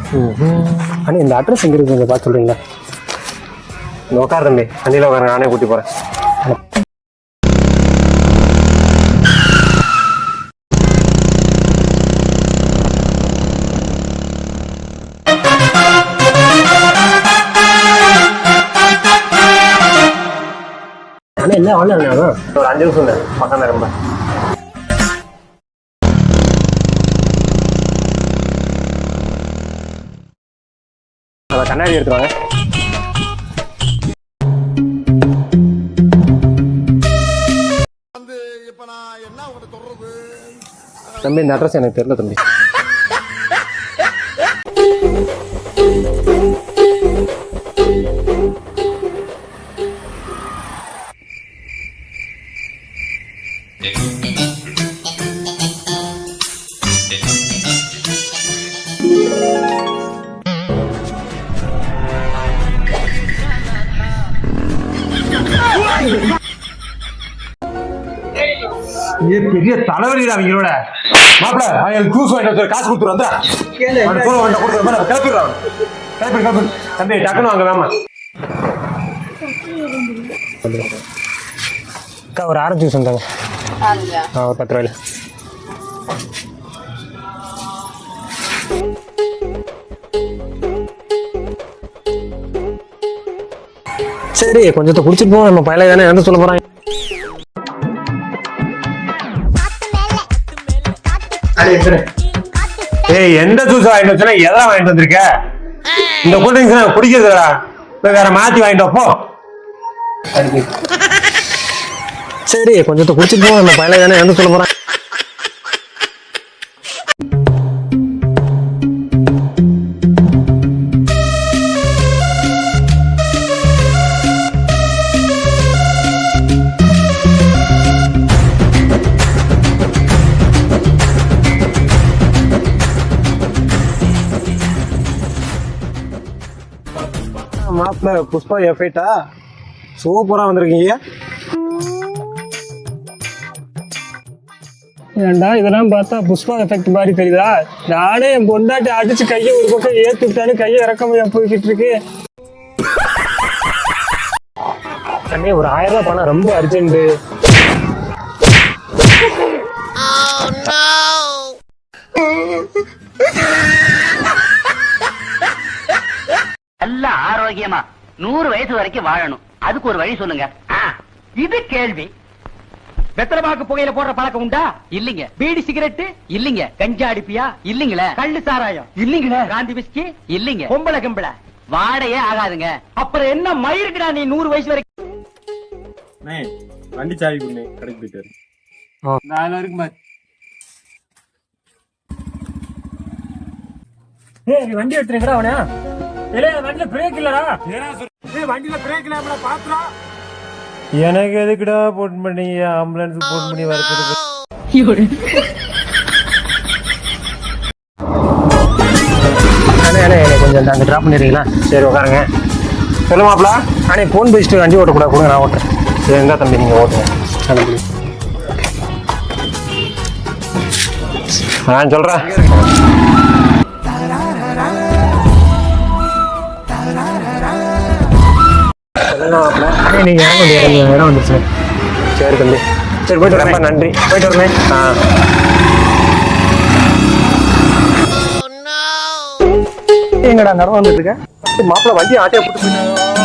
அண்ணே இந்த அட்ரஸ் எங்கே இருக்குது கொஞ்சம் பார்த்து சொல்கிறீங்களா? இந்த உட்கார் தம்பி, வண்டியில் உட்கார, நானே கூட்டி போகிறேன். அண்ணா என்ன வாங்க ஒரு 5 நிமிஷம் தான் பக்கம் தான் ரொம்ப. அதை கண்ணாடி எடுத்துவாங்க. தம்பி இந்த அட்ரஸ் எனக்கு தெரியல தம்பி. பெரிய தலைவலி அவங்களோட மாப்பிள்ள ஜூஸ் வாங்கிட்டு காசு கொடுத்துரு தம்பி டக்குன்னு வாங்க வேமா. அக்கா ஒரு ஆரஞ்சு ஜூஸ் வந்தாங்க. ஒரு 10 ரூபாயில. சரி கொஞ்சத்தை குடிச்சிட்டு போவோம். நம்ம பயில தானே என்ன சொல்ல போறாங்க. ஏய் எந்த ஜூஸ் வாங்கிட்டு வச்சா எதெல்லாம் வாங்கிட்டு வந்திருக்க? இந்த கூல்ட்ரிங்க்ஸ் குடிக்கிறதுடா, வேற மாத்தி வாங்கிட்டு போ. சரி கொஞ்சத்தை குடிச்சிட்டு போவோம். நம்ம பயில தானே என்ன சொல்ல போறாங்க. மாப்பிள்ள புஷ்பா எஃபெக்டா சூப்பரா வந்திருக்கீங்க. ஏண்டா இதெல்லாம் பார்த்தா புஷ்பா எஃபெக்ட் மாதிரி தெரியுதா? நானே என் பொண்டாட்டி அடிச்சு கையை ஒரு பக்கம் ஏற்றி விட்டாலும் கையை இறக்காம போய்கிட்டு இருக்கு. அண்ணே ஒரு 1000 ரூபாய் பணம் ரொம்ப அர்ஜென்ட். நல்ல ஆரோக்கியமா 100 வயசு வரைக்கும் வாழணும், அதுக்கு ஒரு வழி சொல்லுங்க. இது கேள்வி. வெத்தலமாக்கு புகையில போடுற பழக்கம் உண்டா? இல்லீங்க. பீடி சிகரெட்? இல்லீங்க. கஞ்சா அடிப்பியா? இல்லீங்களே. கள்ளு சாராயம்? இல்லீங்களே. காந்தி விஸ்கி? இல்லீங்க. பொம்பளை கம்பளை வாடையே ஆகாதுங்க. அப்புறம் என்ன மயிருக்குடா நீ 100 வயசு வரைக்கும்? வண்டி சாவி பண்ணு கடைக்கு போயிட்டாரு. வண்டி எடுத்துறீங்களா? அவனா வண்டியில பிரேக் இல்லடா. வண்டியில பிரேக் இல்லாம பாத்துறா. எனக்கு எதுக்குடா போன் பண்ணி ஆம்புலன்ஸ் போன் பண்ணி வரது? கொஞ்சம் அங்கே ட்ராப் பண்ணிடுறீங்களா? சரி உட்காருங்க. சொல்லு மாப்பிள. அண்ணே ஃபோன் பேசிட்டு வண்டி ஓட்டக்கூடாது, கொடுங்க நான் ஓட்டுறேன். சரி எங்க தம்பி நீங்கள் ஓட்டுங்க. நான் சொல்றேன். நீங்க இடம் வந்துருச்சு. சரி தம்பி. சரி போயிட்டு வரேன். நன்றி. போயிட்டு வரேன். எங்கடா நடவு வந்துட்டு இருக்க? மாப்பிள்ள வண்டி ஆட்டையை போட்டு